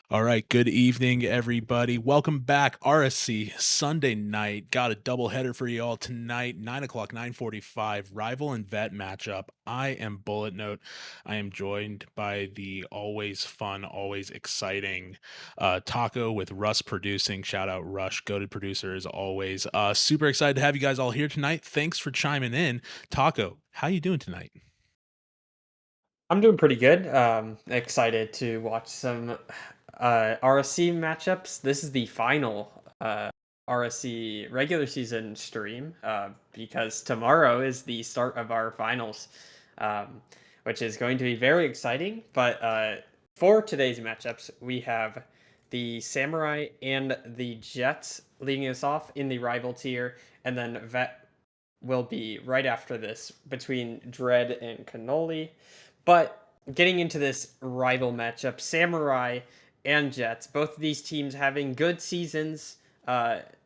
All right, good evening, everybody. Welcome back. RSC Sunday night. Got a doubleheader for you all tonight, 9 o'clock, 9:45, rival and vet matchup. I am Bulletnote. I am joined by the always fun, always exciting Taco with Russ producing. Shout out Rush, goated producer as always. Super excited to have you guys all here tonight. Thanks for chiming in. Taco, how you doing tonight? I'm doing pretty good. Excited to watch some RSC matchups. This is the final RSC regular season stream because tomorrow is the start of our finals, um, which is going to be very exciting. But for today's matchups, we have the Samurai and the Jets leading us off in the rival tier, and then Vet will be right after this between Dread and Cannoli. But getting into this rival matchup, Samurai and Jets, both of these teams having good seasons.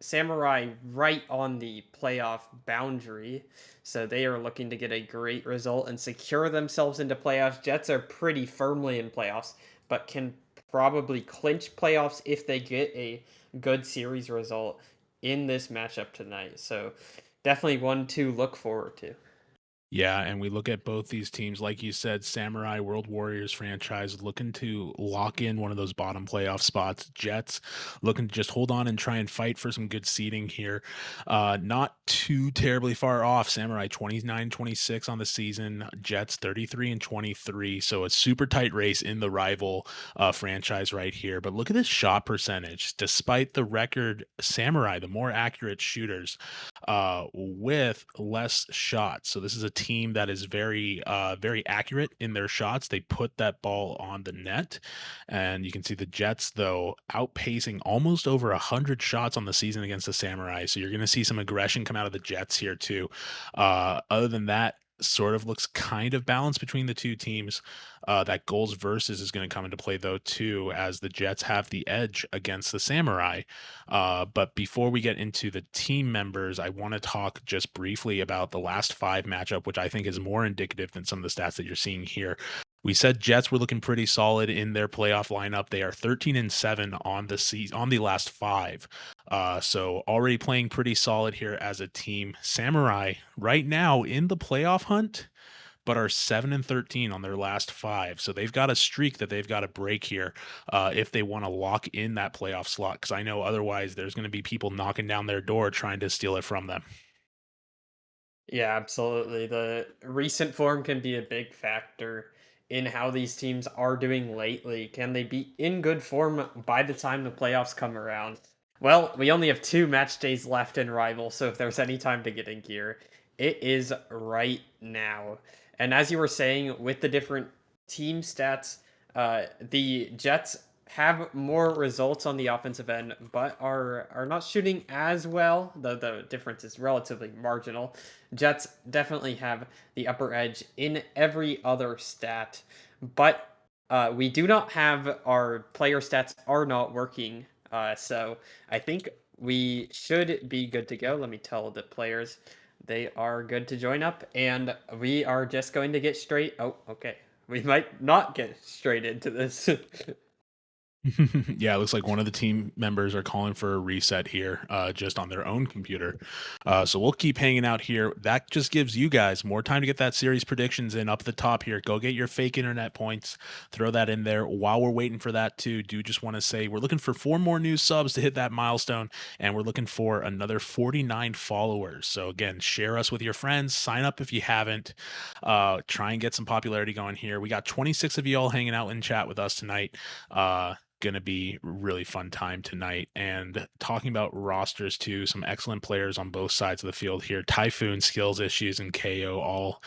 Samurai right on the playoff boundary, so they are looking to get a great result and secure themselves into playoffs. Jets are pretty firmly in playoffs, but can probably clinch playoffs if they get a good series result in this matchup tonight. So definitely one to look forward to. Yeah, and we look at both these teams, like you said, Samurai World Warriors franchise looking to lock in one of those bottom playoff spots. Jets looking to just hold on and try and fight for some good seeding here. Not too terribly far off. Samurai 29-26 on the season, Jets 33-23. So a super tight race in the rival franchise right here. But look at this shot percentage. Despite the record, Samurai, the more accurate shooters, with less shots. So this is a team that is very accurate in their shots. They put that ball on the net, and you can see the Jets though outpacing almost over 100 shots on the season against the Samurai. So you're going to see some aggression come out of the Jets here too. Other than that, sort of looks kind of balanced between the two teams. That goals versus is going to come into play though too, as the Jets have the edge against the Samurai. But before we get into the team members, I want to talk just briefly about the last five matchup, which I think is more indicative than some of the stats that you're seeing here. We said Jets were looking pretty solid in their playoff lineup. They are 13-7 on the season, on the last five. So already playing pretty solid here as a team. Samurai right now in the playoff hunt, but are 7-13 on their last five. So they've got a streak that they've got to break here if they want to lock in that playoff slot. Because I know otherwise there's going to be people knocking down their door trying to steal it from them. Yeah, absolutely. The recent form can be a big factor in how these teams are doing lately. Can they be in good form by the time the playoffs come around? Well, we only have 2 match days left in Rival, so if there's any time to get in gear, it is right now. And as you were saying, with the different team stats, the Jets have more results on the offensive end, but are not shooting as well. The difference is relatively marginal. Jets definitely have the upper edge in every other stat, but we do not have our player stats are not working. So I think we should be good to go. Let me tell the players they are good to join up, and we are just going to get straight. Oh, okay. We might not get straight into this. Yeah, it looks like one of the team members are calling for a reset here, just on their own computer. So we'll keep hanging out here. That just gives you guys more time to get that series predictions in up at the top here. Go get your fake internet points, throw that in there. While we're waiting for that too, do just want to say we're looking for 4 more new subs to hit that milestone, and we're looking for another 49 followers. So again, share us with your friends. Sign up if you haven't. Try and get some popularity going here. We got 26 of you all hanging out in chat with us tonight. Going to be really fun time tonight. And talking about rosters too, some excellent players on both sides of the field here. Typhoon, Skillz Issues, and KO, all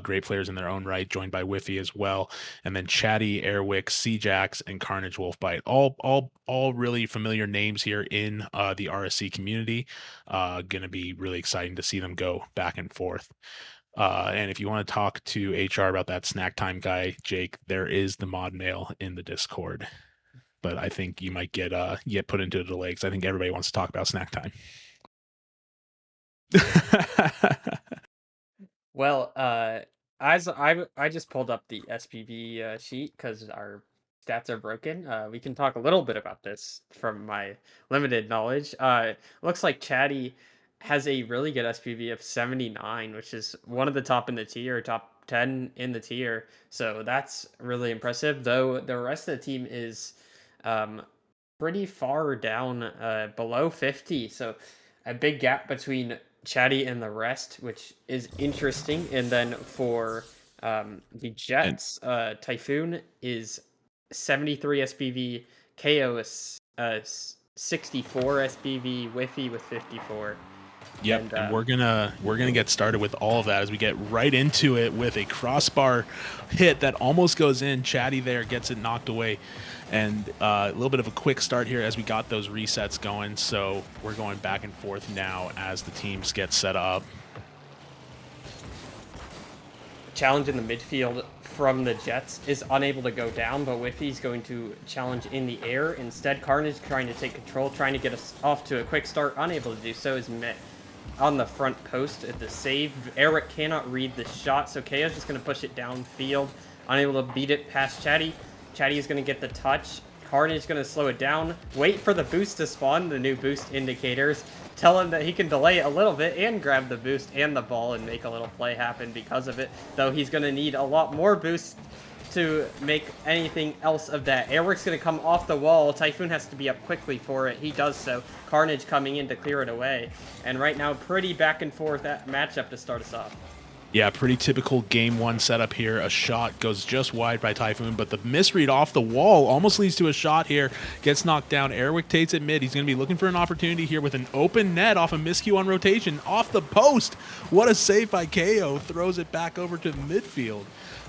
great players in their own right, joined by Whiffy as well. And then Chaddy, vAirwick, cjax, and CarnageWolfBite. All really familiar names here in the RSC community. Going to be really exciting to see them go back and forth. And if you want to talk to HR about that snack time guy, Jake, there is the mod mail in the Discord, but I think you might get put into a delay because I think everybody wants to talk about snack time. Well, as I just pulled up the SPV sheet because our stats are broken. We can talk a little bit about this from my limited knowledge. Looks like Chaddy has a really good SPV of 79, which is one of the top in the tier, top 10 in the tier. So that's really impressive. Though the rest of the team is um, pretty far down, below 50. So a big gap between Chatty and the rest, which is interesting. And then for the And Jets, Typhoon is 73 SPV, KO is 64 SPV, Whiffy with 54. yep, And and we're gonna get started with all of that as we get right into it with a crossbar hit that almost goes in. Chatty there gets it knocked away, and a little bit of a quick start here as we got those resets going. So we're going back and forth now as the teams get set up. challenge in the midfield from the Jets is unable to go down, but Whiffy's going to challenge in the air. Instead, Carnage trying to take control, trying to get us off to a quick start, unable to do so, is met on the front post at the save. VAirwick cannot read the shot, so KO's just going to push it downfield, unable to beat it past Chaddy. Chaddy is going to get the touch. Carnage is going to slow it down, wait for the boost to spawn, the new boost indicators, tell him that he can delay it a little bit and grab the boost and the ball and make a little play happen because of it, though he's going to need a lot more boost to make anything else of that. Airwick's going to come off the wall. Typhoon has to be up quickly for it. He does so. Carnage coming in to clear it away. And right now, pretty back and forth that matchup to start us off. Yeah, pretty typical game one setup here. A shot goes just wide by Typhoon, but the misread off the wall almost leads to a shot here. Gets knocked down. Airwick takes it mid. He's going to be looking for an opportunity here with an open net off a miscue on rotation. Off the post. What a save by KO. Throws it back over to midfield.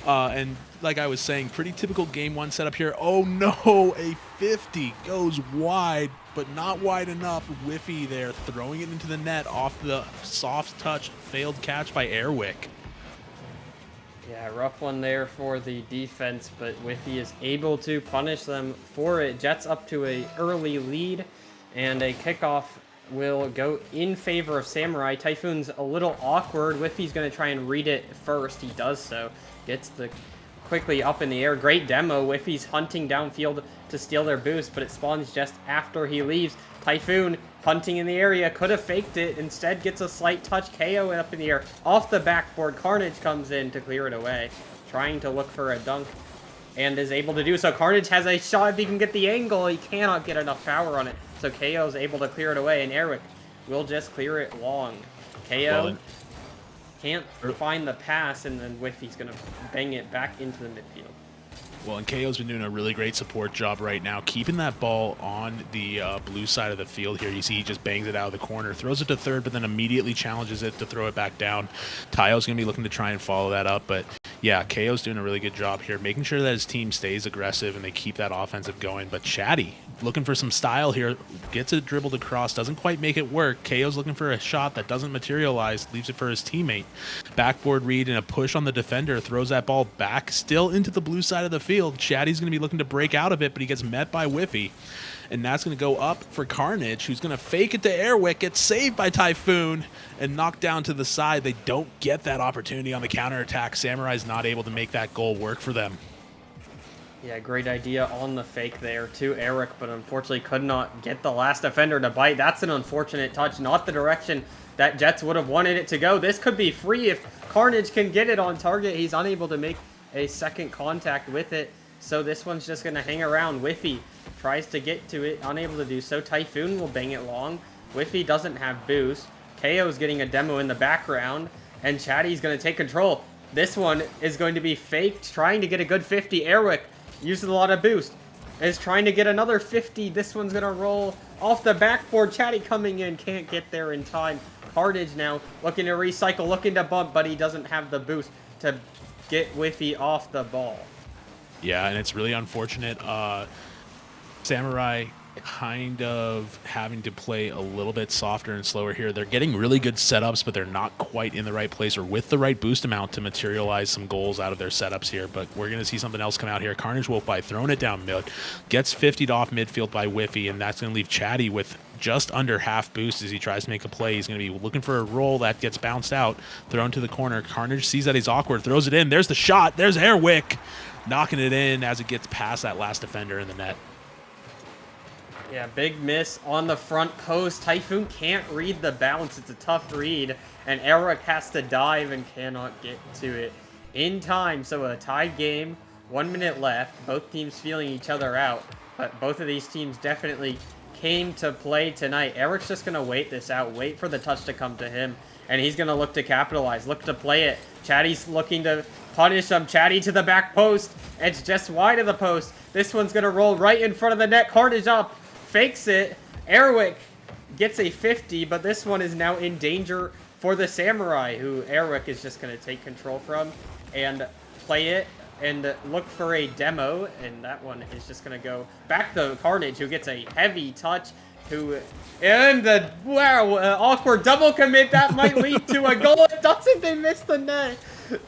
And like I was saying, pretty typical game one setup here. Oh no, a 50 goes wide, but not wide enough. Whiffy there, throwing it into the net off the soft touch, failed catch by Airwick. Yeah, rough one there for the defense, but Whiffy is able to punish them for it. Jets up to a early lead, and a kickoff will go in favor of Samurai. Typhoon's a little awkward. Whiffy's going to try and read it first. He does so. Gets the quickly up in the air. Great demo. Whiffy's hunting downfield to steal their boost, but it spawns just after he leaves. Typhoon hunting in the area. Could have faked it. Instead gets a slight touch. KO it up in the air. Off the backboard. Carnage comes in to clear it away. Trying to look for a dunk and is able to do so. Carnage has a shot if he can get the angle. He cannot get enough power on it. So KO is able to clear it away, and Airwick will just clear it long. KO can't find the pass, and then Whiffy's going to bang it back into the midfield. Well, and KO's been doing a really great support job right now, keeping that ball on the blue side of the field here. You see he just bangs it out of the corner, throws it to third, but then immediately challenges it to throw it back down. Tayo's going to be looking to try and follow that up, but yeah, KO's doing a really good job here, making sure that his team stays aggressive and they keep that offensive going. But Chaddy, looking for some style here, gets it dribbled across, doesn't quite make it work. KO's looking for a shot that doesn't materialize, leaves it for his teammate. Backboard read and a push on the defender, throws that ball back, still into the blue side of the field. Chaddy's going to be looking to break out of it, but he gets met by Whiffy. And that's going to go up for Carnage, who's going to fake it to Airwick, gets saved by Typhoon, and knocked down to the side. They don't get that opportunity on the counterattack. Samurai's not able to make that goal work for them. Yeah, great idea on the fake there to Airwick, but unfortunately could not get the last defender to bite. That's an unfortunate touch, not the direction that Jets would have wanted it to go. This could be free if Carnage can get it on target. He's unable to make a second contact with it, so this one's just going to hang around. Whiffy tries to get to it, unable to do so. Typhoon will bang it long. Whiffy doesn't have boost. KO's getting a demo in the background, and Chaddy's going to take control. This one is going to be faked, trying to get a good 50. Airwick uses a lot of boost, is trying to get another 50. This one's going to roll off the backboard. Chaddy coming in, can't get there in time. Carnage now looking to recycle, looking to bump, but he doesn't have the boost to get Whiffy off the ball. Yeah, and it's really unfortunate. Samurai kind of having to play a little bit softer and slower here. They're getting really good setups, but they're not quite in the right place or with the right boost amount to materialize some goals out of their setups here. But we're going to see something else come out here. CarnageWolfBite throwing it down mid, gets 50'd off midfield by Whiffy, and that's going to leave Chaddy with just under half boost as he tries to make a play. He's going to be looking for a roll that gets bounced out, thrown to the corner. Carnage sees that he's awkward, throws it in. There's the shot. There's vAirwick knocking it in as it gets past that last defender in the net. Yeah, big miss on the front post. Typhoon can't read the bounce. It's a tough read, and vAirwick has to dive and cannot get to it in time. So a tied game, 1 minute left. Both teams feeling each other out, but both of these teams definitely came to play tonight. vAirwick's just going to wait this out, wait for the touch to come to him, and he's going to look to capitalize, look to play it. Chaddy's looking to punish him. Chaddy to the back post. It's just wide of the post. This one's going to roll right in front of the net. Carnage up. Fakes it. vAirwick gets a 50, but this one is now in danger for the Samurai, who vAirwick is just going to take control from and play it and look for a demo, and that one is just going to go back to Carnage, who gets a heavy touch, and the awkward double commit that might lead to a goal. It doesn't. They missed the net.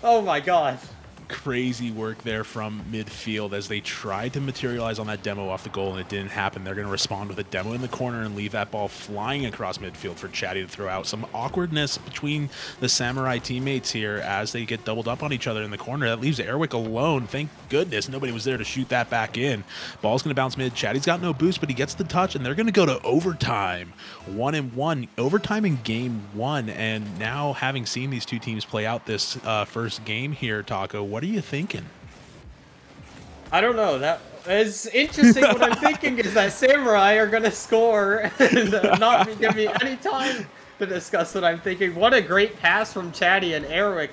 Oh my gosh. Crazy work there from midfield as they tried to materialize on that demo off the goal and it didn't happen. They're going to respond with a demo in the corner and leave that ball flying across midfield for Chaddy to throw out. Some awkwardness between the Samurai teammates here as they get doubled up on each other in the corner. That leaves vAirwick alone. Thank goodness nobody was there to shoot that back in. Ball's going to bounce mid. Chaddy's got no boost, but he gets the touch and they're going to go to overtime. 1-1. Overtime in game 1. And now having seen these two teams play out this first game here, Taco, what are you thinking? I don't know. That is interesting. What I'm thinking is that Samurai are going to score and not give me any time to discuss what I'm thinking. What a great pass from Chaddy, and vAirwick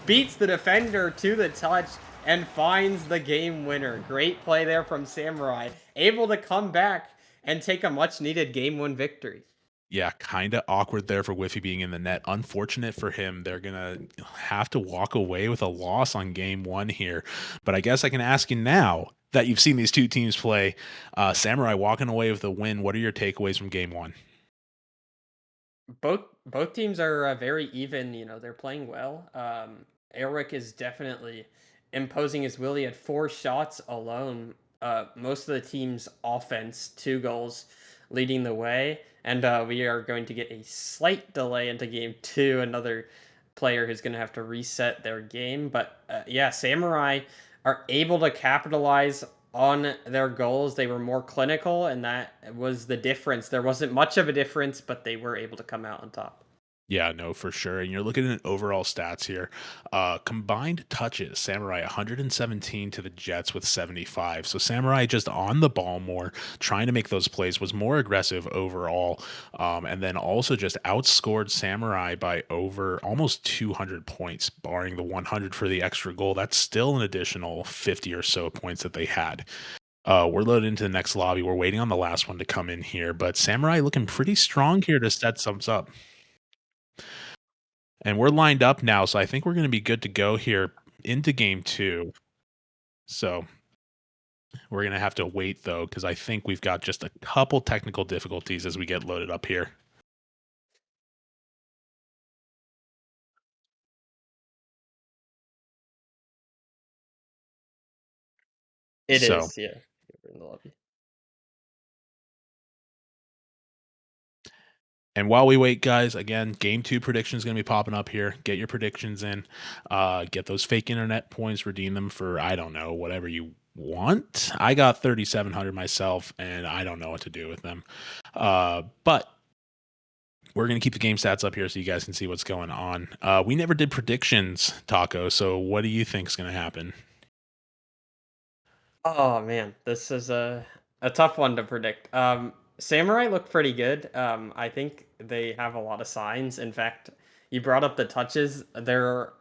beats the defender to the touch and finds the game winner. Great play there from Samurai. Able to come back and take a much-needed game 1 victory. Yeah, kind of awkward there for Whiffy being in the net. Unfortunate for him. They're going to have to walk away with a loss on game 1 here. But I guess I can ask you now that you've seen these two teams play, Samurai walking away with a win. What are your takeaways from game 1? Both teams are very even. They're playing well. vAirwick is definitely imposing his will. He had 4 shots alone. Most of the team's offense, 2 goals leading the way. And we are going to get a slight delay into game 2. Another player who's going to have to reset their game. But yeah, Samurai are able to capitalize on their goals. They were more clinical, and that was the difference. There wasn't much of a difference, but they were able to come out on top. Yeah, no, for sure. And you're looking at overall stats here. Combined touches, Samurai 117 to the Jets with 75. So Samurai just on the ball more, trying to make those plays, was more aggressive overall. And then also just outscored Samurai by over almost 200 points, barring the 100 for the extra goal. That's still an additional 50 or so points that they had. We're loaded into the next lobby. We're waiting on the last one to come in here, but Samurai looking pretty strong here to set some up. And we're lined up now, so I think we're going to be good to go here into game 2. So we're going to have to wait, though, because I think we've got just a couple technical difficulties as we get loaded up here. It is, yeah. We're in the lobby. And while we wait, guys, again, game 2 predictions going to be popping up here. Get your predictions in. Get those fake internet points. Redeem them for, I don't know, whatever you want. I got 3,700 myself, and I don't know what to do with them. But we're going to keep the game stats up here so you guys can see what's going on. We never did predictions, Taco, so what do you think is going to happen? Oh, man. This is a tough one to predict. Samurai look pretty good. I think they have a lot of signs. In fact, you brought up the touches. The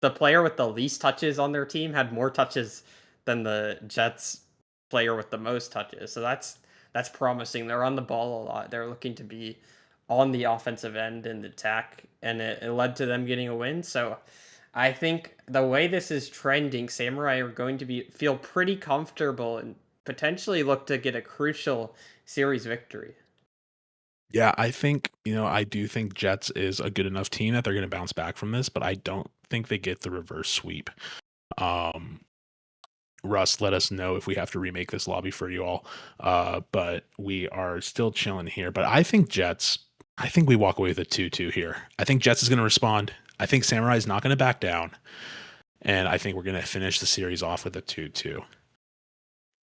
player with the least touches on their team had more touches than the Jets player with the most touches. So that's promising. They're on the ball a lot. They're looking to be on the offensive end in the attack, and it led to them getting a win. So I think the way this is trending, Samurai are going to feel pretty comfortable and potentially look to get a crucial series victory. Yeah, I think, I do think Jets is a good enough team that they're going to bounce back from this, but I don't think they get the reverse sweep. Um, Russ, let us know if we have to remake this lobby for you all. But we are still chilling here. But I think Jets, I think we walk away with a 2-2 here. I think Jets is going to respond. I think Samurai is not going to back down. And I think we're going to finish the series off with a 2-2.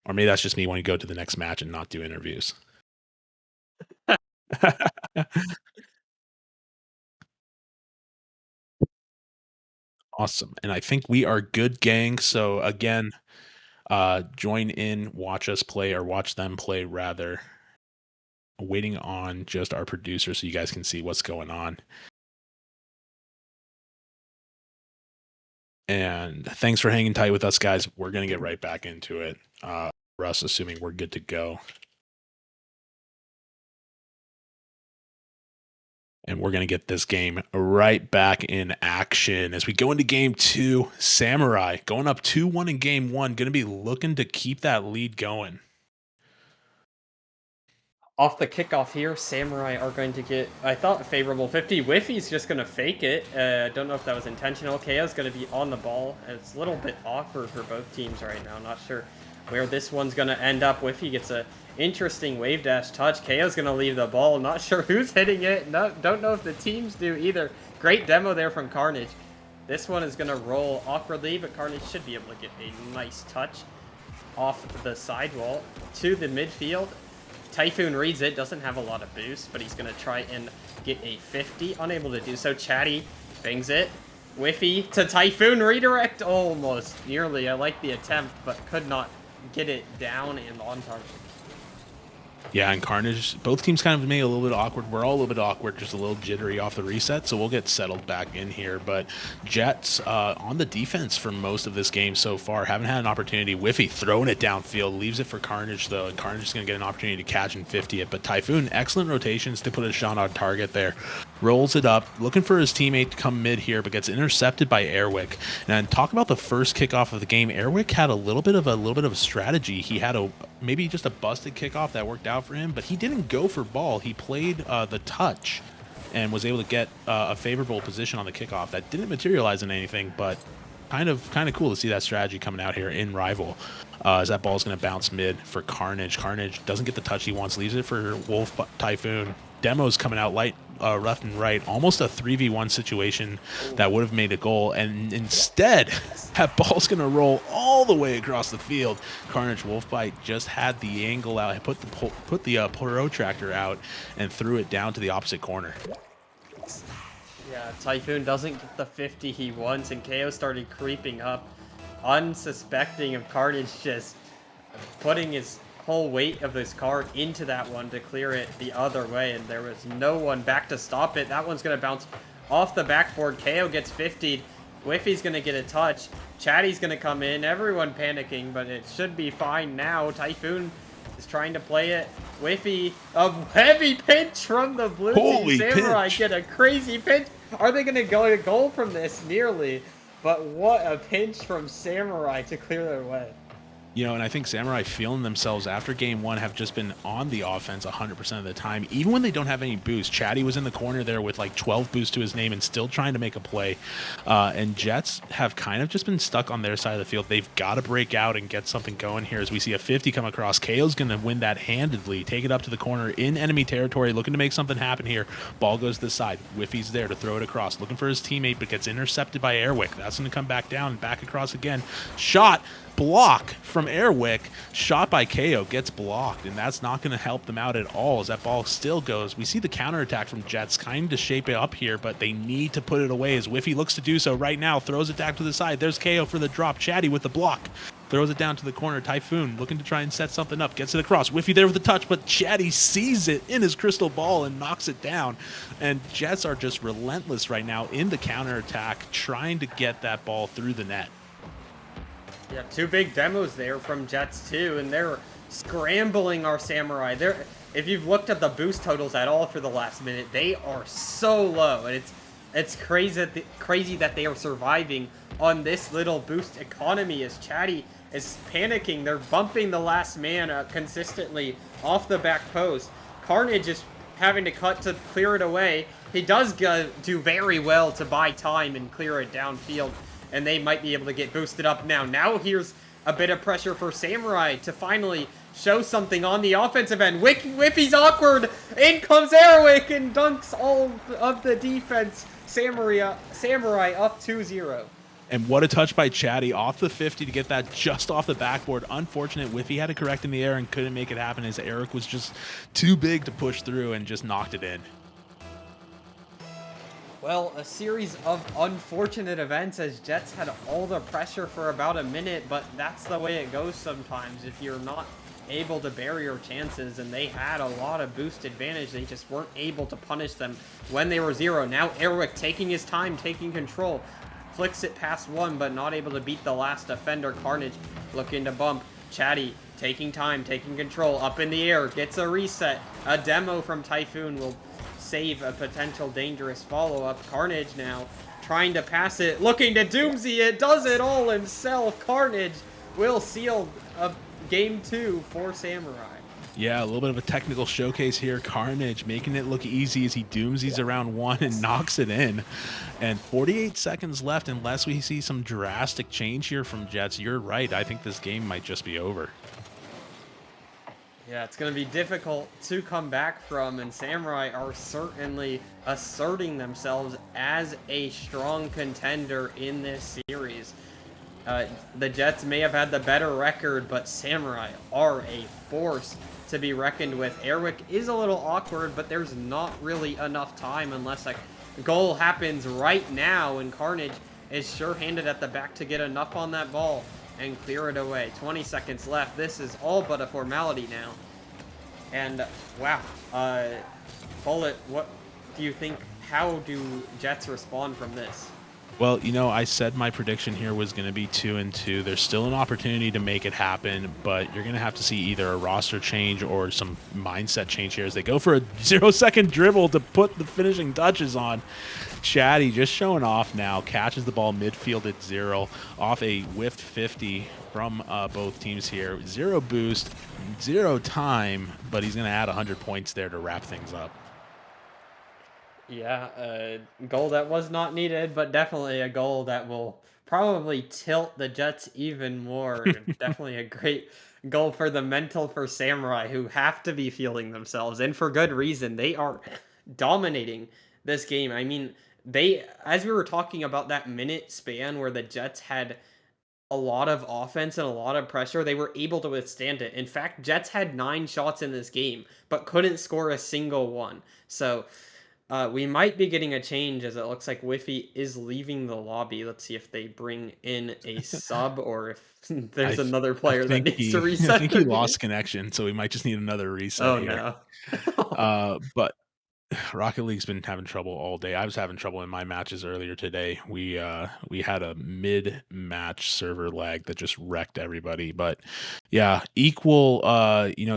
Or maybe that's just me wanting to go to the next match and not do interviews. Awesome. And I think we are good, gang. So again, join in, watch us play, or watch them play rather. Waiting on just our producer so you guys can see what's going on. And thanks for hanging tight with us, guys. We're going to get right back into it. Russ, assuming we're good to go. And we're going to get this game right back in action as we go into game 2. Samurai going up 2-1 in game 1. Going to be looking to keep that lead going. Off the kickoff here, Samurai are going to get, I thought, a favorable 50. Whiffy's just going to fake it. Don't know if that was intentional. KO's going to be on the ball. It's a little bit awkward for both teams right now. Not sure where this one's going to end up. Whiffy gets a interesting wave dash touch. KO's going to leave the ball. Not sure who's hitting it. No, don't know if the teams do either. Great demo there from Carnage. This one is going to roll awkwardly, but Carnage should be able to get a nice touch off the sidewall to the midfield. Typhoon reads it, doesn't have a lot of boost, but he's going to try and get a 50. Unable to do so. Chaddy bangs it. Whiffy to Typhoon redirect. Almost. Nearly. I like the attempt, but could not get it down and on target. Yeah, and Carnage, both teams kind of made a little bit awkward. We're all a little bit awkward, just a little jittery off the reset, so we'll get settled back in here. But Jets on the defense for most of this game so far. Haven't had an opportunity. Whiffy throwing it downfield, leaves it for Carnage, though, and Carnage is going to get an opportunity to catch and 50 it. But Typhoon, excellent rotations to put a shot on target there. Rolls it up, looking for his teammate to come mid here, but gets intercepted by vAirwick. And talk about the first kickoff of the game. vAirwick had a little bit of a strategy. He had maybe just a busted kickoff that worked out for him, but he didn't go for ball. He played the touch and was able to get a favorable position on the kickoff that didn't materialize in anything, but kind of cool to see that strategy coming out here in Rival. As that ball is going to bounce mid for Carnage. Carnage doesn't get the touch he wants, leaves it for Wolf Typhoon. Demo's coming out left and right, almost a 3v1 situation that would have made a goal, and instead that ball's going to roll all the way across the field. CarnageWolfBite just had the angle out, put the protractor out and threw it down to the opposite corner. Yeah, Typhoon doesn't get the 50 he wants, and KO started creeping up, unsuspecting of Carnage just putting his whole weight of his car into that one to clear it the other way, and there was no one back to stop it. That one's going to bounce off the backboard. KO gets 50'd. Whiffy's going to get a touch. Chaddy's going to come in. Everyone panicking, but it should be fine now. Typhoon is trying to play it. Whiffy, a heavy pinch from the blue team. Samurai get a crazy pinch. Are they going to go to goal from this? Nearly. But what a pinch from Samurai to clear their way. And I think Samurai feeling themselves after game 1 have just been on the offense 100% of the time, even when they don't have any boost. Chaddy was in the corner there with like 12 boosts to his name and still trying to make a play. And Jets have kind of just been stuck on their side of the field. They've got to break out and get something going here as we see a 50 come across. KO's going to win that handedly, take it up to the corner in enemy territory, looking to make something happen here. Ball goes to the side. Whiffy's there to throw it across, looking for his teammate, but gets intercepted by vAirwick. That's going to come back down and back across again. Shot. Block from vAirwick, shot by KO, gets blocked, and that's not going to help them out at all as that ball still goes. We see the counterattack from Jets kind of shape it up here, but they need to put it away as Whiffy looks to do so right now, throws it back to the side. There's KO for the drop. Chaddy with the block. Throws it down to the corner. Typhoon looking to try and set something up. Gets it across. Whiffy there with the touch, but Chaddy sees it in his crystal ball and knocks it down. And Jets are just relentless right now in the counterattack, trying to get that ball through the net. Yeah, 2 big demos there from Jets too, and they're scrambling our Samurai. If you've looked at the boost totals at all for the last minute, they are so low, and it's crazy that they are surviving on this little boost economy as Chaddy is panicking. They're bumping the last man consistently off the back post. Carnage is having to cut to clear it away. He does do very well to buy time and clear it downfield, and they might be able to get boosted up now. Now here's a bit of pressure for Samurai to finally show something on the offensive end. Whiffy's awkward. In comes vAirwick and dunks all of the defense. Samurai up 2-0. And what a touch by Chaddy off the 50 to get that just off the backboard. Unfortunate Whiffy had to correct in the air and couldn't make it happen as Eric was just too big to push through and just knocked it in. Well, a series of unfortunate events as Jets had all the pressure for about a minute, but that's the way it goes sometimes. If you're not able to bury your chances, and they had a lot of boost advantage, they just weren't able to punish them when they were 0. Now vAirwick taking his time, taking control. Flicks it past one, but not able to beat the last defender. Carnage looking to bump. Chaddy taking time, taking control, up in the air, gets a reset. A demo from Typhoon will save a potential dangerous follow-up. Carnage now trying to pass it, looking to Doomsy it, does it all himself. Carnage will seal a game 2 for Samurai. Yeah, a little bit of a technical showcase here. Carnage making it look easy as he doomsies around 1 and knocks it in. And 48 seconds left. Unless we see some drastic change here from Jets, you're right. I think this game might just be over. Yeah, it's going to be difficult to come back from, and Samurai are certainly asserting themselves as a strong contender in this series. The Jets may have had the better record, but Samurai are a force to be reckoned with. vAirwick is a little awkward, but there's not really enough time unless a goal happens right now, and Carnage is sure-handed at the back to get enough on that ball and clear it away. 20 seconds left. This is all but a formality now. And, wow. Bullet, what do you think? How do Jets respond from this? Well, you know, I said my prediction here was going to be 2-2. There's still an opportunity to make it happen, but you're going to have to see either a roster change or some mindset change here as they go for a 0-second dribble to put the finishing touches on. Chaddy just showing off now, catches the ball midfield at 0 off a whiffed 50 from both teams here. 0 boost, 0 time, but he's going to add 100 points there to wrap things up. Yeah, a goal that was not needed, but definitely a goal that will probably tilt the Jets even more. Definitely a great goal for the mental for Samurai, who have to be feeling themselves, and for good reason. They are dominating this game. I mean, as we were talking about that minute span where the Jets had a lot of offense and a lot of pressure, they were able to withstand it. In fact, Jets had 9 shots in this game, but couldn't score a single one. So we might be getting a change, as it looks like Whiffy is leaving the lobby. Let's see if they bring in a sub or if there's another player that needs to reset. I think he lost connection, so we might just need another reset here. No. But Rocket League's been having trouble all day. I was having trouble in my matches earlier today. We had a mid-match server lag that just wrecked everybody. But yeah, equal,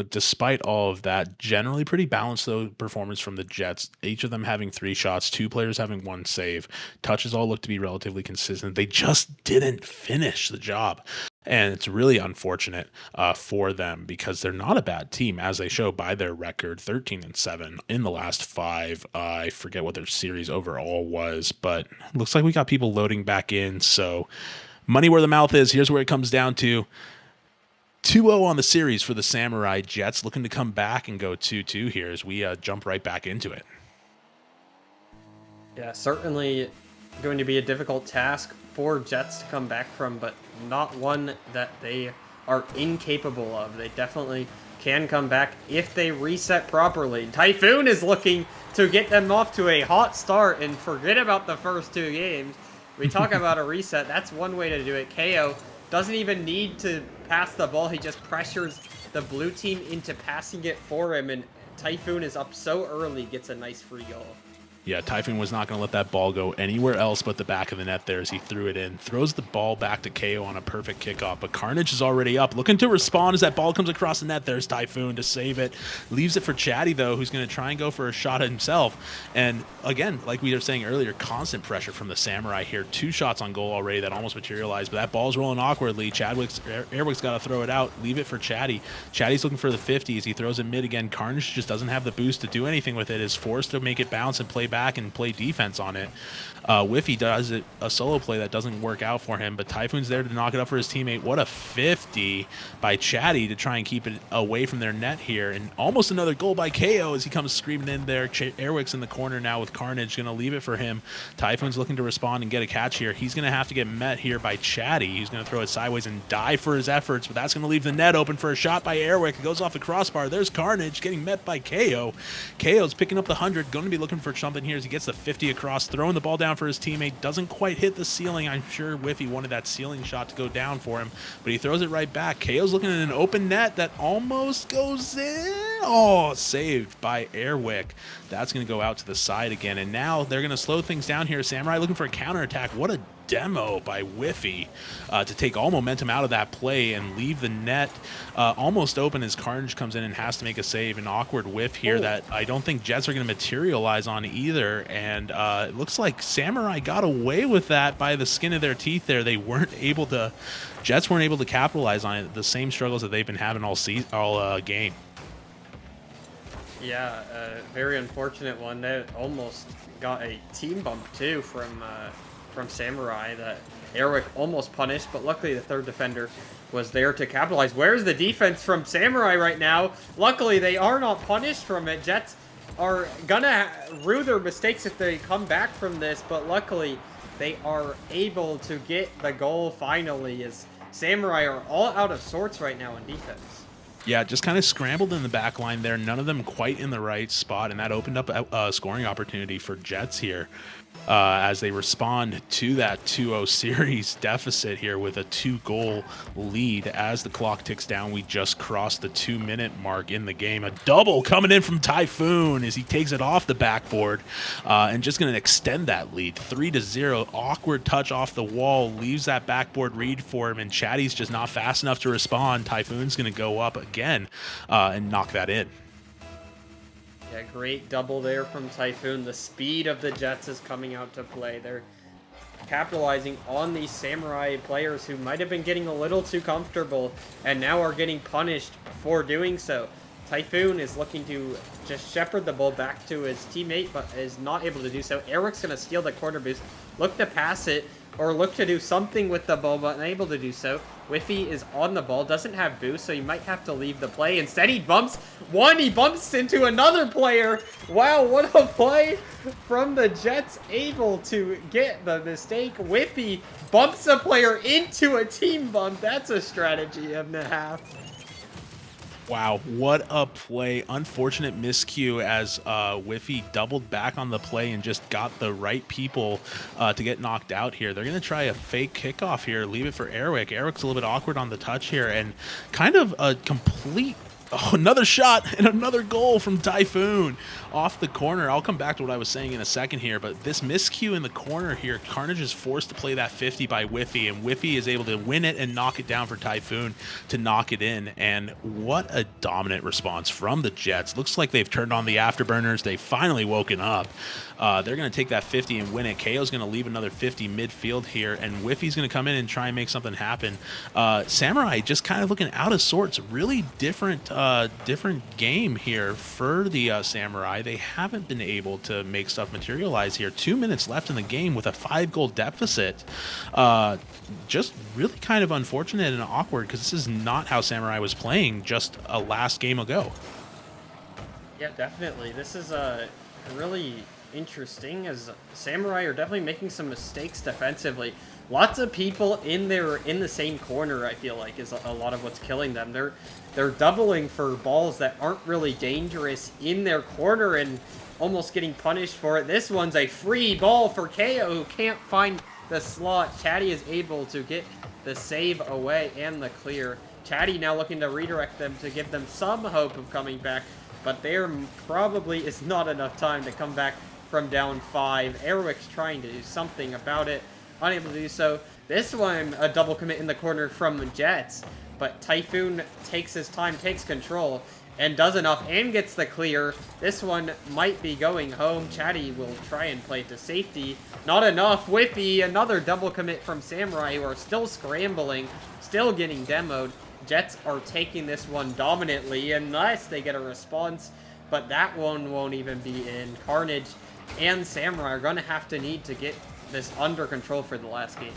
despite all of that, generally pretty balanced though performance from the Jets. Each of them having 3 shots, 2 players having 1 save. Touches all look to be relatively consistent. They just didn't finish the job. And it's really unfortunate for them because they're not a bad team, as they show by their record, 13-7 in the last 5. I forget what their series overall was, but looks like we got people loading back in. So money where the mouth is. Here's where it comes down to. 2-0 on the series for the Samurai. Jets looking to come back and go 2-2 here as we jump right back into it. Yeah, certainly going to be a difficult task for Jets to come back from, but not one that they are incapable of. They definitely can come back if they reset properly. Typhoon is looking to get them off to a hot start and forget about the first 2 games. We talk about a reset. That's one way to do it. KO doesn't even need to pass the ball. He just pressures the blue team into passing it for him, and Typhoon is up so early, gets a nice free goal. Yeah, Typhoon was not going to let that ball go anywhere else but the back of the net there as he threw it in. Throws the ball back to KO on a perfect kickoff, but Carnage is already up, looking to respond as that ball comes across the net. There's Typhoon to save it. Leaves it for Chaddy, though, who's going to try and go for a shot himself. And again, like we were saying earlier, constant pressure from the Samurai here. 2 shots on goal already that almost materialized, but that ball's rolling awkwardly. Airwick's got to throw it out, leave it for Chaddy. Chaddy's looking for the 50s. He throws it mid again. Carnage just doesn't have the boost to do anything with it, is forced to make it bounce and play back and play defense on it. Whiffy does a solo play that doesn't work out for him, but Typhoon's there to knock it up for his teammate. What a 50 by Chaddy to try and keep it away from their net here, and almost another goal by KO as he comes screaming in there. Airwick's in the corner now with Carnage, going to leave it for him. Typhoon's looking to respond and get a catch here. He's going to have to get met here by Chaddy. He's going to throw it sideways and die for his efforts, but that's going to leave the net open for a shot by Airwick. It goes off the crossbar. There's Carnage getting met by KO. KO's picking up the 100, going to be looking for something here as he gets the 50 across, throwing the ball down for his teammate. Doesn't quite hit the ceiling. I'm sure Whiffy wanted that ceiling shot to go down for him, but he throws it right back. KO's looking at an open net that almost goes in. Oh, saved by Airwick. That's going to go out to the side again, and now they're going to slow things down here. Samurai looking for a counterattack. What a demo by Whiffy to take all momentum out of that play and leave the net almost open as Carnage comes in and has to make a save. An awkward whiff here that I don't think Jets are going to materialize on either, and it looks like Samurai got away with that by the skin of their teeth there. They weren't able to, Jets weren't able to capitalize on it. The same struggles that they've been having all game. Yeah, very unfortunate one. They almost got a team bump too from Samurai that Airwick almost punished, but luckily the third defender was there to capitalize. Where's the defense from Samurai right now? Luckily they are not punished from it. Jets are gonna rue their mistakes if they come back from this, but luckily they are able to get the goal finally, as Samurai are all out of sorts right now in defense. Yeah, just kind of scrambled in the back line there. None of them quite in the right spot, and that opened up a scoring opportunity for Jets here as they respond to that 2-0 series deficit here with a 2-goal lead. As the clock ticks down, we just crossed the 2-minute mark in the game. A double coming in from Typhoon as he takes it off the backboard and just going to extend that lead. 3-0. Awkward touch off the wall leaves that backboard read for him, and Chaddy's just not fast enough to respond. Typhoon's going to go up again and knock that in. Yeah, great double there from Typhoon. The speed of the Jets is coming out to play. They're capitalizing on these Samurai players who might have been getting a little too comfortable and now are getting punished for doing so. Typhoon is looking to just shepherd the ball back to his teammate, but is not able to do so. Airwick's going to steal the corner boost, look to pass it, or look to do something with the ball, but unable to do so. Whiffy is on the ball, doesn't have boost, so you might have to leave the play. Instead, he bumps into another player. Wow, what a play from the Jets, able to get the mistake. Whiffy bumps a player into a team bump. That's a strategy and a half. Wow, what a play. Unfortunate miscue as Whiffy doubled back on the play and just got the right people to get knocked out here. They're going to try a fake kickoff here, leave it for Airwick. Airwick's a little bit awkward on the touch here, and kind of a complete... Oh, another shot and another goal from Typhoon off the corner. I'll come back to what I was saying in a second here, but this miscue in the corner here, Carnage is forced to play that 50 by Whiffy, and Whiffy is able to win it and knock it down for Typhoon to knock it in. And what a dominant response from the Jets. Looks like they've turned on the afterburners. They've finally woken up. They're going to take that 50 and win it. KO's going to leave another 50 midfield here, and Whiffy's going to come in and try and make something happen. Samurai just kind of looking out of sorts. Really different game here for the Samurai. They haven't been able to make stuff materialize here. 2 minutes left in the game with a 5-goal deficit. Just really kind of unfortunate and awkward, because this is not how Samurai was playing just a last game ago. Yeah, definitely. This is really interesting, as Samurai are definitely making some mistakes defensively. Lots of people in the same corner, I feel like, is a lot of what's killing them. They're doubling for balls that aren't really dangerous in their corner and almost getting punished for it. This one's a free ball for KO, who can't find the slot. Chaddy is able to get the save away and the clear. Chaddy now looking to redirect them to give them some hope of coming back, but there probably is not enough time to come back from down 5. vAirwick's trying to do something about it, unable to do so. This one, a double commit in the corner from Jets, but Typhoon takes his time, takes control, and does enough, and gets the clear. This one might be going home. Chaddy will try and play to safety. Not enough. Whippy, another double commit from Samurai, who are still scrambling, still getting demoed. Jets are taking this one dominantly, unless they get a response, but that one won't even be in. Carnage and Samurai are going to have to need to get this under control for the last game.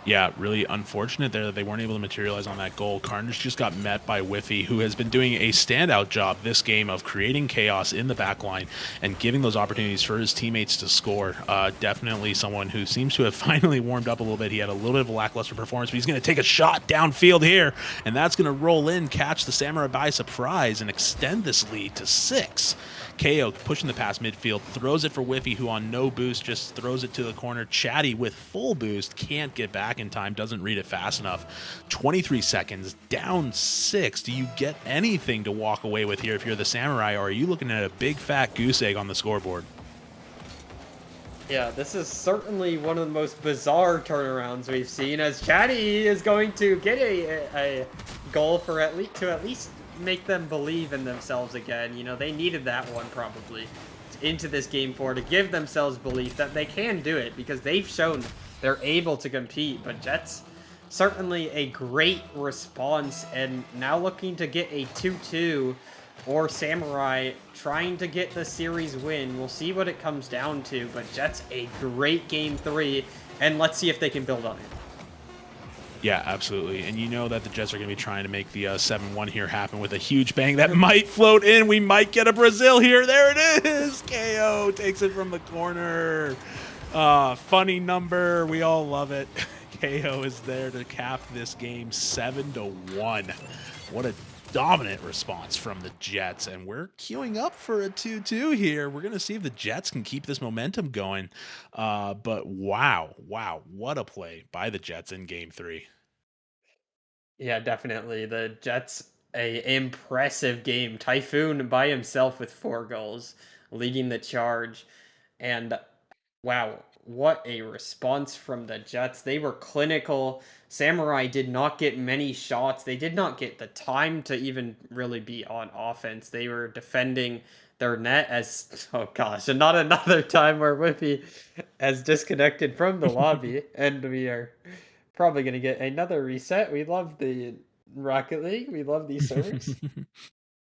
Yeah, really unfortunate there that they weren't able to materialize on that goal. Carnage just got met by Whiffy, who has been doing a standout job this game of creating chaos in the back line and giving those opportunities for his teammates to score. Definitely someone who seems to have finally warmed up a little bit. He had a little bit of a lackluster performance, but he's going to take a shot downfield here, and that's going to roll in, catch the Samurai by surprise, and extend this lead to 6. KO pushing the pass midfield, throws it for Whiffy, who on no boost just throws it to the corner. Chaddy with full boost, can't get back in time, doesn't read it fast enough. 23 seconds, down 6. Do you get anything to walk away with here if you're the Samurai, or are you looking at a big fat goose egg on the scoreboard? Yeah, this is certainly one of the most bizarre turnarounds we've seen, as Chaddy is going to get a goal for at least make them believe in themselves again. You know, they needed that one probably into this game 4 to give themselves belief that they can do it, because they've shown they're able to compete. But Jets, certainly a great response, and now looking to get a 2-2, or Samurai trying to get the series win. We'll see what it comes down to, but Jets, a great game 3, and let's see if they can build on it. Yeah, absolutely. And you know that the Jets are going to be trying to make the 7-1 here happen with a huge bang that might float in. We might get a Brazil here. There it is. KO takes it from the corner. Funny number. We all love it. KO is there to cap this game 7-1. What a dominant response from the Jets, and we're queuing up for a 2-2 here. We're going to see if the Jets can keep this momentum going. But wow, what a play by the Jets in game 3. Yeah, definitely. The Jets, a impressive game. Typhoon by himself with 4 goals, leading the charge. And wow, what a response from the Jets. They were clinical. Samurai did not get many shots. They did not get the time to even really be on offense. They were defending their net as, oh gosh, and not another time where Whippy has disconnected from the lobby, and we are probably going to get another reset. We love the Rocket League. We love these servers.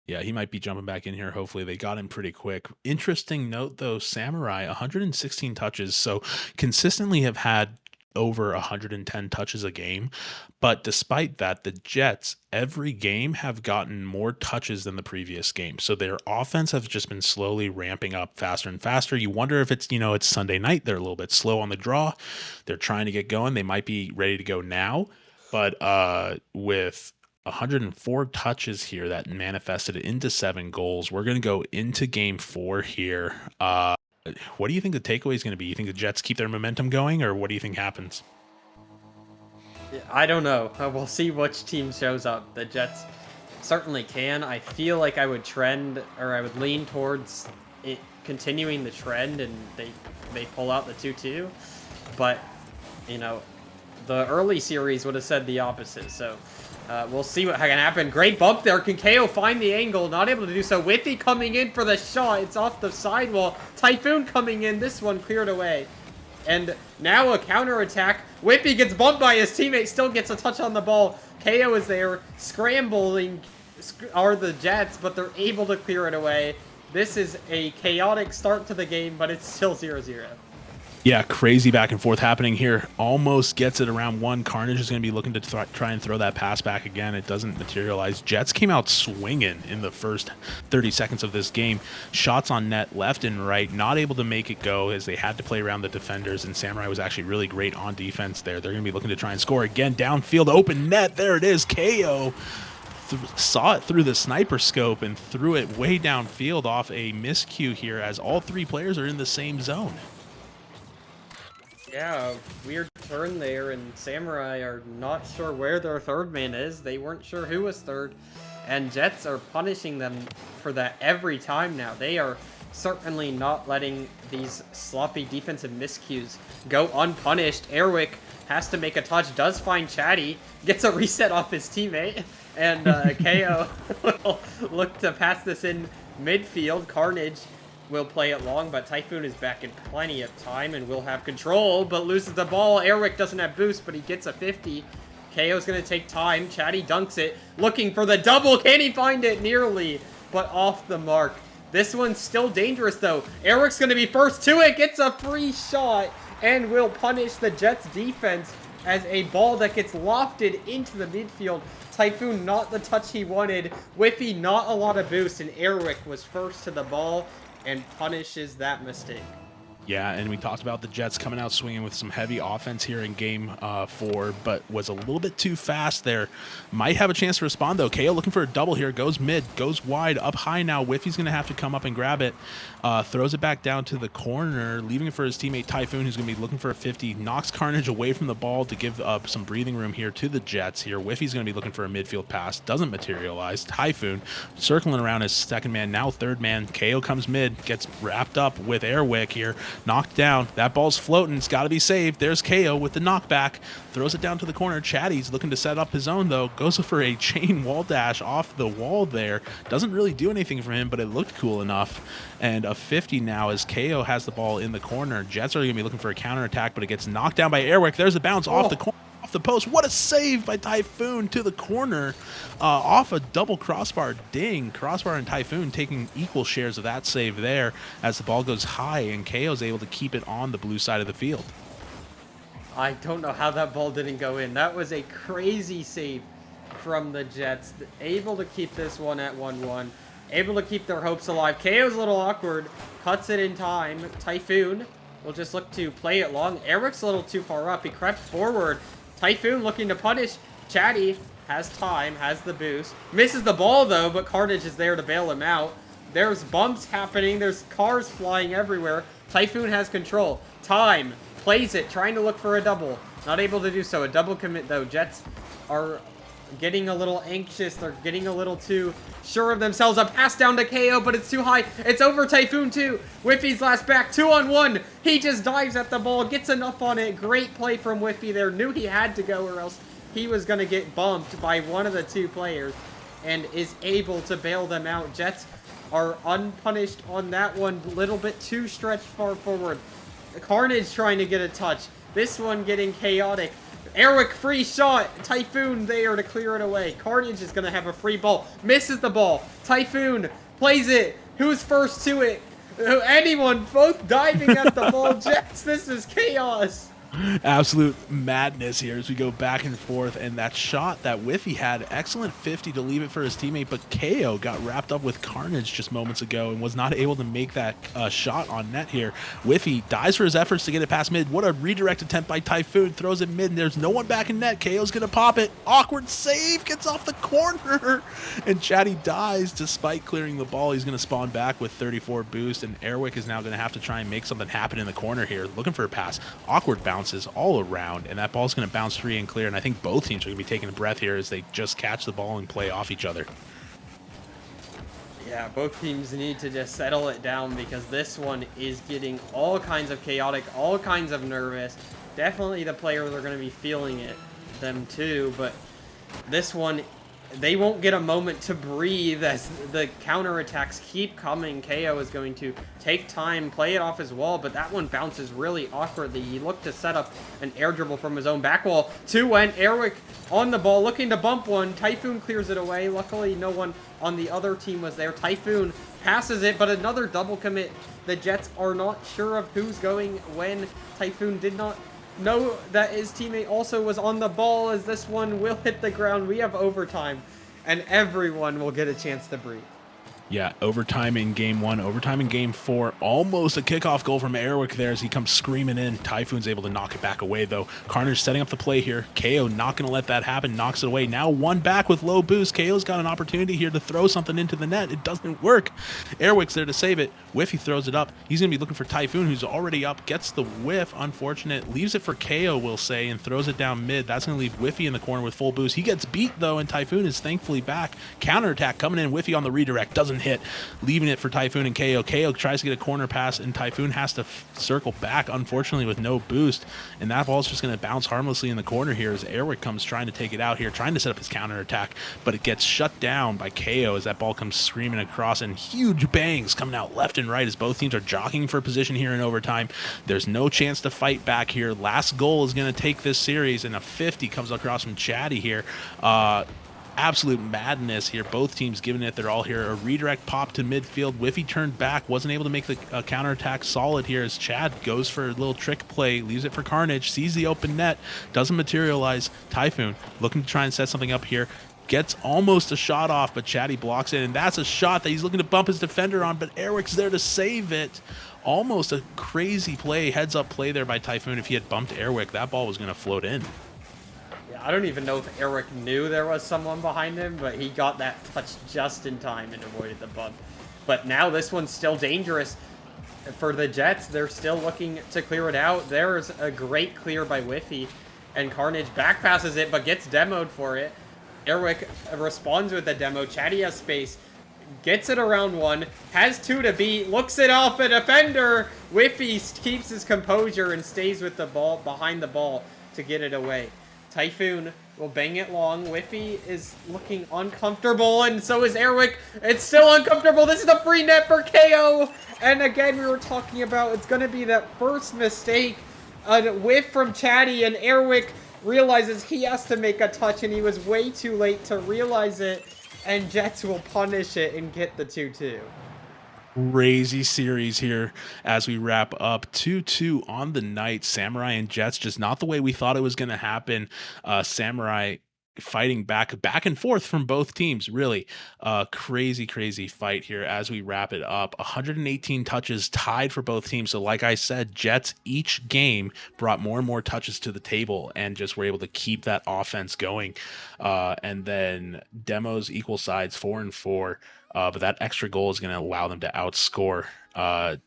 Yeah, he might be jumping back in here. Hopefully they got him pretty quick. Interesting note, though, Samurai, 116 touches. So consistently have had over 110 touches a game. But despite that, the Jets, every game, have gotten more touches than the previous game. So their offense has just been slowly ramping up faster and faster. You wonder if it's, it's Sunday night. They're a little bit slow on the draw. They're trying to get going. They might be ready to go now. But with 104 touches here that manifested into 7 goals. We're going to go into game 4 here. What do you think the takeaway is going to be? You think the Jets keep their momentum going, or what do you think happens? I don't know. We'll see which team shows up. The Jets certainly can. I feel like I would lean towards it continuing the trend, and they pull out the 2-2. But, the early series would have said the opposite. So we'll see what can happen. Great bump there. Can KO find the angle? Not able to do so. Whippy coming in for the shot. It's off the sidewall. Typhoon coming in. This one cleared away. And now a counterattack. Whippy gets bumped by his teammate. Still gets a touch on the ball. KO is there. Scrambling are the Jets, but they're able to clear it away. This is a chaotic start to the game, but it's still 0-0. Yeah, crazy back and forth happening here. Almost gets it around 1. Carnage is going to be looking to try and throw that pass back again. It doesn't materialize. Jets came out swinging in the first 30 seconds of this game. Shots on net left and right, not able to make it go as they had to play around the defenders, and Samurai was actually really great on defense there. They're going to be looking to try and score again. Downfield, open net. There it is. KO saw it through the sniper scope and threw it way downfield off a miscue here, as all 3 players are in the same zone. Yeah, weird turn there, and Samurai are not sure where their third man is. They weren't sure who was third, and Jets are punishing them for that every time now. They are certainly not letting these sloppy defensive miscues go unpunished. Airwick has to make a touch, does find Chaddy, gets a reset off his teammate, and KO will look to pass this in midfield. Carnage will play it long, but Typhoon is back in plenty of time and will have control, but loses the ball. Airwick doesn't have boost, but he gets a 50. KO's going to take time. Chaddy dunks it, looking for the double. Can he find it? Nearly, but off the mark. This one's still dangerous, though. Airwick's going to be first to it, gets a free shot, and will punish the Jets' defense as a ball that gets lofted into the midfield. Typhoon not the touch he wanted. Whiffy not a lot of boost, and Airwick was first to the ball and punishes that mistake. Yeah, and we talked about the Jets coming out swinging with some heavy offense here in game 4, but was a little bit too fast there. Might have a chance to respond, though. KO looking for a double here. Goes mid, goes wide, up high now. Whiffy's going to have to come up and grab it. Throws it back down to the corner, leaving it for his teammate Typhoon, who's going to be looking for a 50. Knocks Carnage away from the ball to give some breathing room here to the Jets here. Whiffy's going to be looking for a midfield pass. Doesn't materialize. Typhoon circling around his second man, now third man. KO comes mid, gets wrapped up with Airwick here. Knocked down. That ball's floating. It's got to be saved. There's KO with the knockback. Throws it down to the corner. Chaddy's looking to set up his own, though. Goes for a chain wall dash off the wall there. Doesn't really do anything for him, but it looked cool enough. And a 50 now as KO has the ball in the corner. Jets are going to be looking for a counterattack, but it gets knocked down by Airwick. There's a bounce off the corner. Off the post. What a save by Typhoon to the corner off a double crossbar ding. Crossbar and Typhoon taking equal shares of that save there as the ball goes high and KO's able to keep it on the blue side of the field. I don't know how that ball didn't go in. That was a crazy save from the Jets. Able to keep this one at 1-1. Able to keep their hopes alive. KO's a little awkward. Cuts it in time. Typhoon will just look to play it long. Airwick's a little too far up. He crept forward. Typhoon looking to punish. Chaddy has time, has the boost. Misses the ball, though, but Carnage is there to bail him out. There's bumps happening. There's cars flying everywhere. Typhoon has control. Time. Plays it, trying to look for a double. Not able to do so. A double commit, though. Jets are getting a little anxious. They're getting a little too sure of themselves. A pass down to KO, but it's too high. It's over Typhoon, too. Whiffy's last back. 2-on-1. He just dives at the ball, gets enough on it. Great play from Whiffy there. Knew he had to go or else he was going to get bumped by one of the two players and is able to bail them out. Jets are unpunished on that one. Little bit too stretched far forward. Carnage trying to get a touch. This one getting chaotic. Airwick free shot. Typhoon there to clear it away. Carnage is going to have a free ball. Misses the ball. Typhoon plays it. Who's first to it? Anyone. Both diving at the ball. Jets, this is chaos. Absolute madness here as we go back and forth, and that shot that Whiffy had, excellent 50 to leave it for his teammate, but KO got wrapped up with Carnage just moments ago and was not able to make that shot on net here. Whiffy dies for his efforts to get it past mid. What a redirect attempt by Typhoon. Throws it mid, and there's no one back in net. KO's gonna pop it. Awkward save, gets off the corner, and Chaddy dies despite clearing the ball. He's gonna spawn back with 34 boost, and Airwick is now gonna have to try and make something happen in the corner here, looking for a pass. Awkward bounces all around, and that ball's going to bounce free and clear, and I think both teams are going to be taking a breath here as they just catch the ball and play off each other. Yeah, both teams need to just settle it down because this one is getting all kinds of chaotic, all kinds of nervous. Definitely the players are going to be feeling it, them too, but this one, they won't get a moment to breathe as the counterattacks keep coming. KO is going to take time, play it off his wall, but that one bounces really awkwardly. He looked to set up an air dribble from his own back wall. 2 went. Airwick on the ball, looking to bump one. Typhoon clears it away. Luckily, no one on the other team was there. Typhoon passes it, but another double commit. The Jets are not sure of who's going when. Typhoon did not know that his teammate also was on the ball as this one will hit the ground. We have overtime, and everyone will get a chance to breathe. Yeah, overtime in game 1, overtime in game 4. Almost a kickoff goal from Airwick there as he comes screaming in. Typhoon's able to knock it back away, though. Carnage setting up the play here. KO not going to let that happen. Knocks it away. Now one back with low boost. KO's got an opportunity here to throw something into the net. It doesn't work. Airwick's there to save it. Whiffy throws it up. He's going to be looking for Typhoon, who's already up. Gets the whiff. Unfortunate. Leaves it for KO, we'll say, and throws it down mid. That's going to leave Whiffy in the corner with full boost. He gets beat, though, and Typhoon is thankfully back. Counterattack coming in. Whiffy on the redirect. Doesn't doesn't hit, leaving it for Typhoon and KO. KO tries to get a corner pass, and Typhoon has to circle back, unfortunately, with no boost. And that ball's just going to bounce harmlessly in the corner here as vAirwick comes trying to take it out here, trying to set up his counter attack, but it gets shut down by KO as that ball comes screaming across, and huge bangs coming out left and right as both teams are jockeying for position here in overtime. There's no chance to fight back here. Last goal is going to take this series, and a 50 comes across from Chaddy here. Absolute madness here. Both teams giving it their all here. A redirect pop to midfield. Whiffy turned back, wasn't able to make the counterattack solid here as Chad goes for a little trick play, leaves it for Carnage, sees the open net, doesn't materialize. Typhoon looking to try and set something up here. Gets almost a shot off, but Chaddy blocks it, and that's a shot that he's looking to bump his defender on, but vAirwick's there to save it. Almost a crazy play, heads-up play there by Typhoon. If he had bumped vAirwick, that ball was going to float in. I don't even know if vAirwick knew there was someone behind him, but he got that touch just in time and avoided the bump. But now this one's still dangerous for the Jets. They're still looking to clear it out. There's a great clear by Whiffy, and Carnage back passes it, but gets demoed for it. vAirwick responds with a demo. Chaddy has space, gets it around one, has two to beat, looks it off a defender. Whiffy keeps his composure and stays with the ball, behind the ball to get it away. Typhoon will bang it long. Whiffy is looking uncomfortable, and so is vAirwick. It's still uncomfortable. This is a free net for KO. And again, we were talking about it's going to be that first mistake. A whiff from Chaddy, and vAirwick realizes he has to make a touch, and he was way too late to realize it. And Jets will punish it and get the 2-2. Crazy series here as we wrap up 2-2 on the night. Samurai and Jets, just not the way we thought it was going to happen. Samurai fighting back and forth from both teams. Really crazy fight here as we wrap it up. 118 touches tied for both teams. So like I said, Jets each game brought more and more touches to the table and just were able to keep that offense going. And then Demos equal sides 4-4. But that extra goal is going to allow them to outscore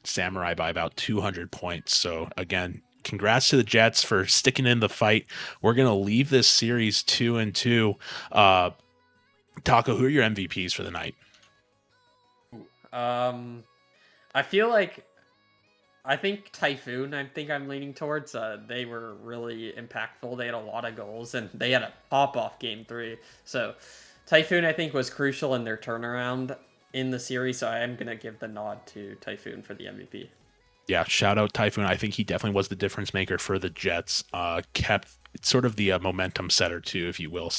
Samurai by about 200 points. So again, congrats to the Jets for sticking in the fight. We're going to leave this series 2-2. Taco, who are your MVPs for the night? I feel like I think Typhoon, I'm leaning towards. They were really impactful. They had a lot of goals, and they had a pop-off game 3. So Typhoon, I think, was crucial in their turnaround in the series, so I am going to give the nod to Typhoon for the MVP. Yeah, shout out Typhoon. I think he definitely was the difference maker for the Jets. Kept sort of the momentum setter too, if you will.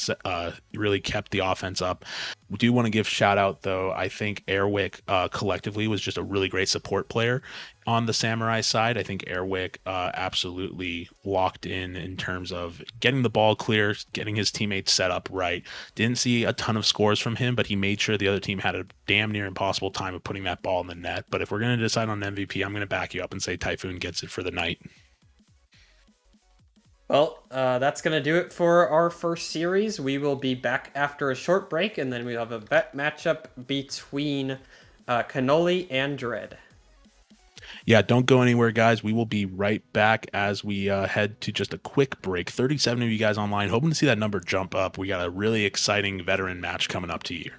Really kept the offense up. We do want to give shout out though. I think vAirwick collectively was just a really great support player on the Samurai side. I think vAirwick absolutely locked in terms of getting the ball clear, getting his teammates set up right. Didn't see a ton of scores from him, but he made sure the other team had a damn near impossible time of putting that ball in the net. But if we're going to decide on MVP, I'm going to back you up and say Typhoon gets it for the night. Well, that's going to do it for our first series. We will be back after a short break, and then we have a bet matchup between Cannoli and Dread. Yeah, don't go anywhere, guys. We will be right back as we head to just a quick break. 37 of you guys online, hoping to see that number jump up. We got a really exciting veteran match coming up to you.